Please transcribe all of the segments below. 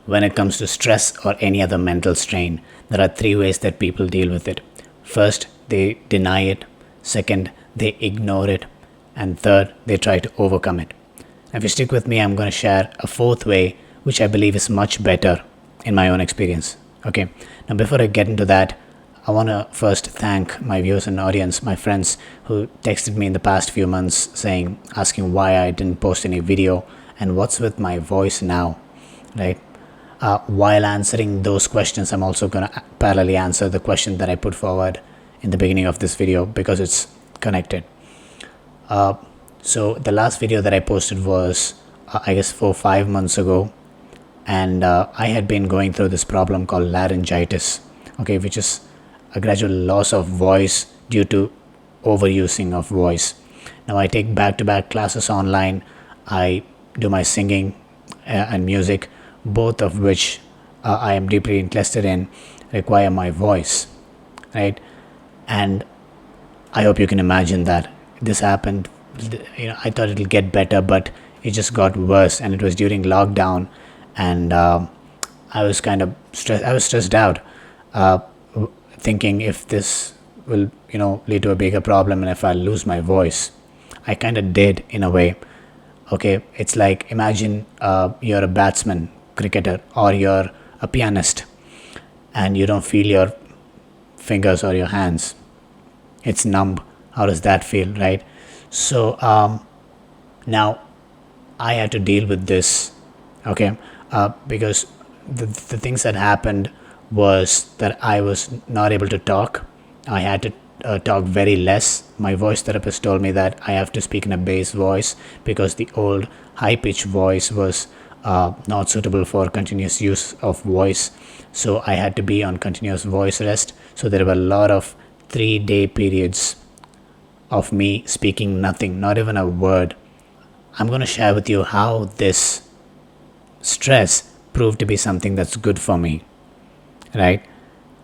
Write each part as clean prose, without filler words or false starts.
When it comes to stress or any other mental strain, there are three ways that people deal with it. First, they deny it. Second, they ignore it. And third, they try to overcome it. If you stick with me, I'm going to share a fourth way, which I believe is much better in my own experience. Okay, now before I get into that, I want to first thank my viewers and audience, my friends who texted me in the past few months asking why I didn't post any video and what's with my voice now, right? While answering those questions, I'm also going to parallelly answer the question that I put forward in the beginning of this video because it's connected. So the last video that I posted was, I guess, 4-5 months ago, and I had been going through this problem called laryngitis, okay, which is a gradual loss of voice due to overusing of voice. Now I take back-to-back classes online. I do my singing and music, both of which I am deeply interested in, require my voice, right? And I hope you can imagine that this happened. I thought it'll get better, but it just got worse, and it was during lockdown, and I was kind of stressed. I was stressed out, thinking if this will, lead to a bigger problem, and if I lose my voice. I kind of did in a way. Okay, it's like imagine you're a batsman, cricketer, or you're a pianist, and you don't feel your fingers or your hands. It's numb. How does that feel, right? So now I had to deal with this, okay, because the things that happened was that I was not able to talk. I had to talk very less. My voice therapist told me that I have to speak in a bass voice because the old high-pitched voice was not suitable for continuous use of voice. So I had to be on continuous voice rest. So there were a lot of 3-day periods of me speaking nothing, not even a word. I'm going to share with you how this stress proved to be something that's good for me, right?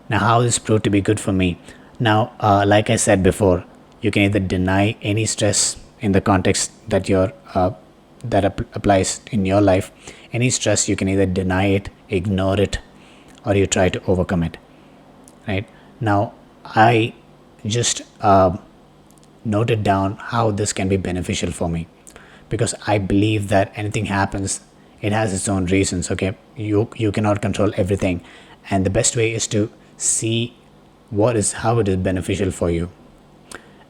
Now, how this proved to be good for me. Now, like I said before, you can either deny any stress in the context that applies in your life. Any stress, you can either deny it, ignore it, or you try to overcome it, right? Now, I just noted down how this can be beneficial for me, because I believe that anything happens, it has its own reasons. Okay, you cannot control everything, and the best way is to see how it is beneficial for you.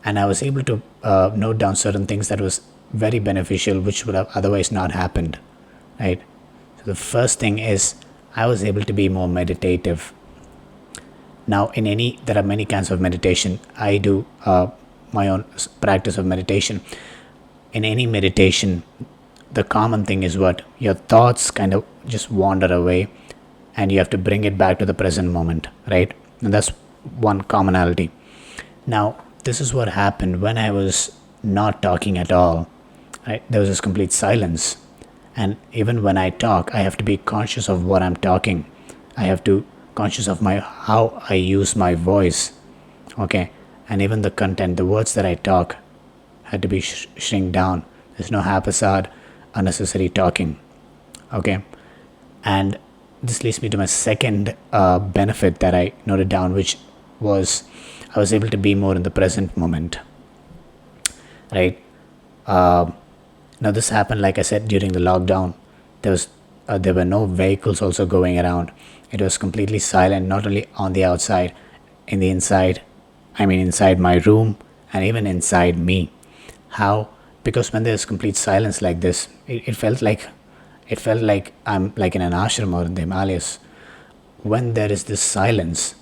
And I was able to note down certain things that was very beneficial, which would have otherwise not happened, right? So the first thing is I was able to be more meditative. Now, there are many kinds of meditation. I do my own practice of meditation. In any meditation, the common thing is what? Your thoughts kind of just wander away, and you have to bring it back to the present moment, right? And that's one commonality. Now, this is what happened when I was not talking at all, right? There was this complete silence. And even when I talk, I have to be conscious of what I'm talking. I have to conscious of how I use my voice, okay? And even the content, the words that I talk had to be shrink down. There's no haphazard, unnecessary talking, okay? And this leads me to my second benefit that I noted down, which was I was able to be more in the present moment, right? Now this happened, like I said, during the lockdown. There were no vehicles also going around. It was completely silent, not only on the outside, inside my room, and even inside me. How? Because when there's complete silence like this, it felt like I'm like in an ashram or in the Himalayas. When there is this silence,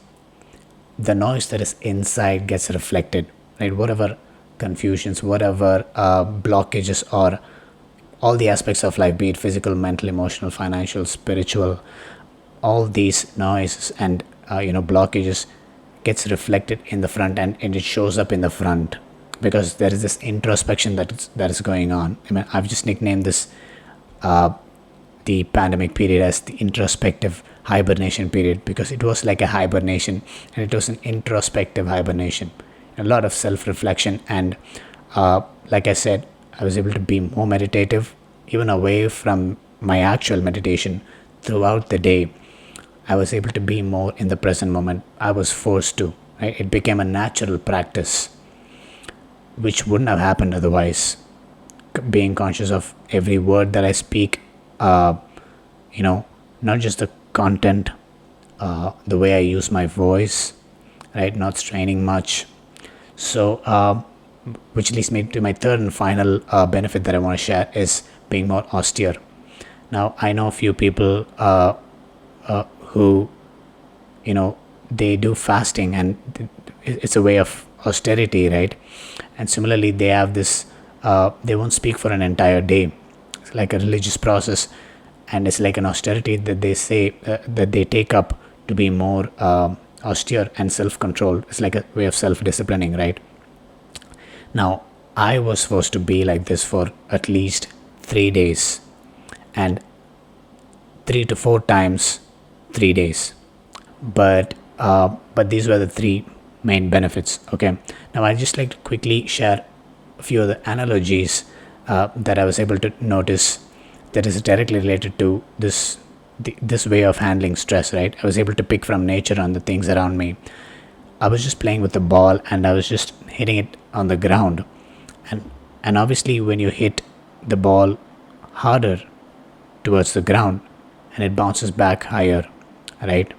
the noise that is inside gets reflected, right? Whatever confusions, whatever blockages, or all the aspects of life, be it physical, mental, emotional, financial, spiritual, all these noises and blockages gets reflected in the front, and it shows up in the front because there is this introspection that is going on. I mean, I've just nicknamed this the pandemic period as the introspective hibernation period, because it was like a hibernation, and it was an introspective hibernation, a lot of self-reflection. And like I said, I was able to be more meditative, even away from my actual meditation. throughout the day, I was able to be more in the present moment. I was forced to, right? It became a natural practice, which wouldn't have happened otherwise. Being conscious of every word that I speak, uh, you know, not just the content, the way I use my voice, right? Not straining much. So, which leads me to my third and final benefit that I want to share is being more austere. Now, I know a few people who, they do fasting, and it's a way of austerity, right? And similarly, they have this, they won't speak for an entire day. It's like a religious process, and it's like an austerity that they say that they take up to be more austere and self-controlled. It's like a way of self-disciplining, right? Now, I was supposed to be like this for at least 3 days, and 3 to 4 times 3 days. But these were the three main benefits. Okay. Now, I just like to quickly share a few of the analogies that I was able to notice that is directly related to this way of handling stress. Right. I was able to pick from nature on the things around me. I was just playing with the ball and I was just hitting it on the ground, and obviously when you hit the ball harder towards the ground, and it bounces back higher, right?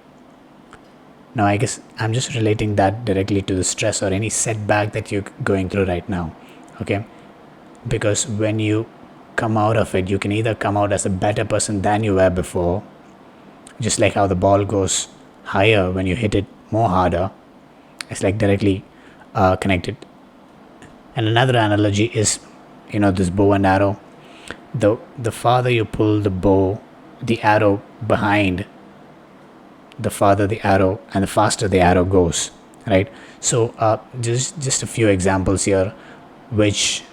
Now, I guess I'm just relating that directly to the stress or any setback that you're going through right now. Okay. Because when you come out of it, you can either come out as a better person than you were before, just like how the ball goes higher when you hit it more harder. It's like directly connected. And another analogy is, this bow and arrow. The farther you pull the arrow behind, the farther the arrow and the faster the arrow goes, right? So just a few examples here, which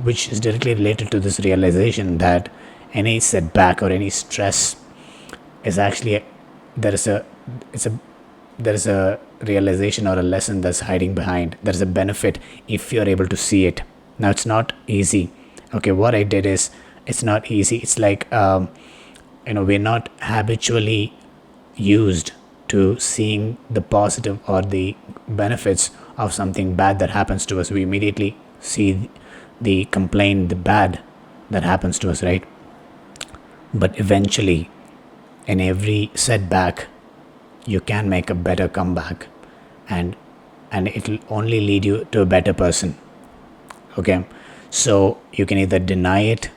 which is directly related to this realization that any setback or any stress is actually there is a it's a there is a realization or a lesson that's hiding behind. There is a benefit if you're able to see it. Now, it's not easy. Okay, what I did is, it's not easy. It's like we're not habitually used to seeing the positive or the benefits of something bad that happens to us. We immediately see the complaint, the bad that happens to us, right? But eventually, in every setback, you can make a better comeback, and it will only lead you to a better person. Okay, so you can either deny it,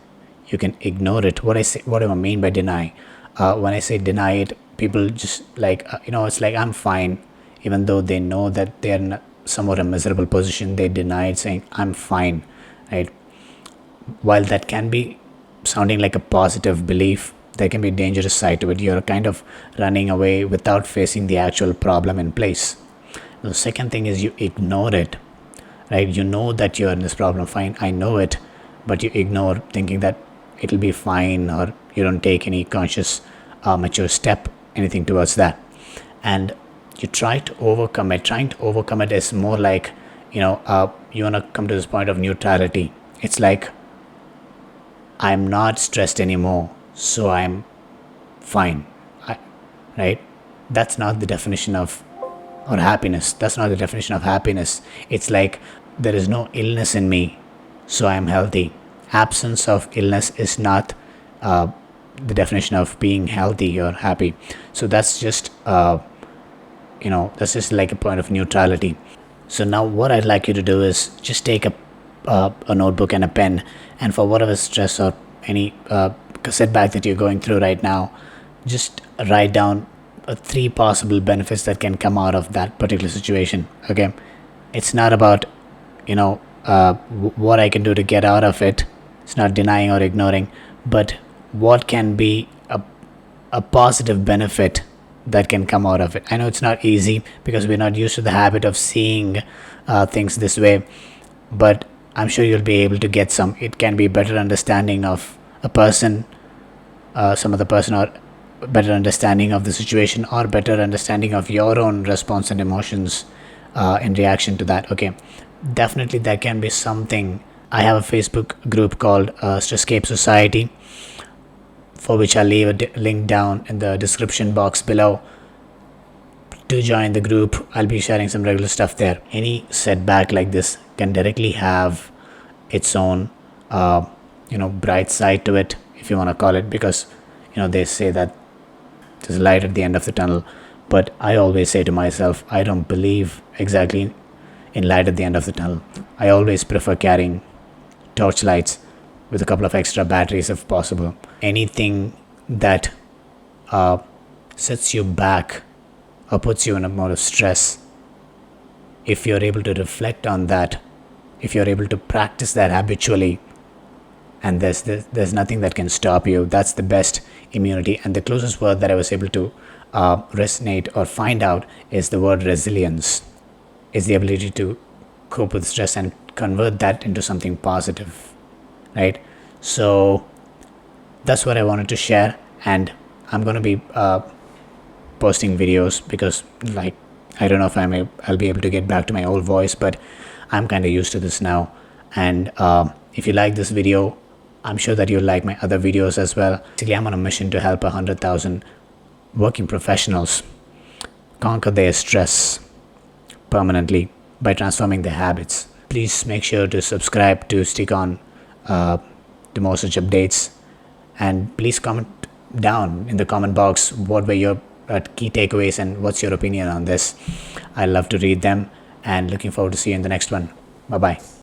you can ignore it. What do I mean by deny? When I say deny it, people just like it's like I'm fine, even though they know that they're in somewhat a miserable position. They deny it, saying I'm fine, right? While that can be sounding like a positive belief, there can be a dangerous side to it. You're kind of running away without facing the actual problem in place. The second thing is you ignore it, right? You know that you're in this problem. Fine, I know it, but you ignore, thinking that it'll be fine, or you don't take any conscious, mature step, anything towards that, and you try to overcome it. Trying to overcome it is more like, you want to come to this point of neutrality. It's like, I'm not stressed anymore, so I'm fine. Right? That's not the definition of or happiness. That's not the definition of happiness. It's like, there is no illness in me, so I'm healthy. Absence of illness is not the definition of being healthy or happy. So that's just that's just like a point of neutrality. So now what I'd like you to do is just take a notebook and a pen, and for whatever stress or any setback that you're going through right now, just write down 3 possible benefits that can come out of that particular situation. Okay, it's not about what I can do to get out of it. It's not denying or ignoring, but what can be a positive benefit that can come out of it. I know it's not easy because we're not used to the habit of seeing things this way, but I'm sure you'll be able to get some. It can be better understanding of a person, some other person, or better understanding of the situation, or better understanding of your own response and emotions in reaction to that. Okay, definitely there can be something. I have a Facebook group called Scape Society. for which I'll leave a link down in the description box below. To join the group, I'll be sharing some regular stuff there. Any setback like this can directly have its own bright side to it, if you want to call it, because they say that there's light at the end of the tunnel, but I always say to myself, I don't believe exactly in light at the end of the tunnel. I always prefer carrying torchlights with a couple of extra batteries if possible. Anything that sets you back or puts you in a mode of stress, if you're able to reflect on that, if you're able to practice that habitually, and there's nothing that can stop you, that's the best immunity. And the closest word that I was able to resonate or find out is the word resilience. Is the ability to cope with stress and convert that into something positive, right? So that's what I wanted to share, and I'm going to be posting videos because, like, I don't know if I'll be able to get back to my old voice, but I'm kind of used to this now. And if you like this video, I'm sure that you'll like my other videos as well. Basically, I'm on a mission to help 100,000 working professionals conquer their stress permanently by transforming their habits. Please make sure to subscribe to stick on to more such updates, and please comment down in the comment box what were your key takeaways and what's your opinion on this. I love to read them, and looking forward to see you in the next one. Bye bye.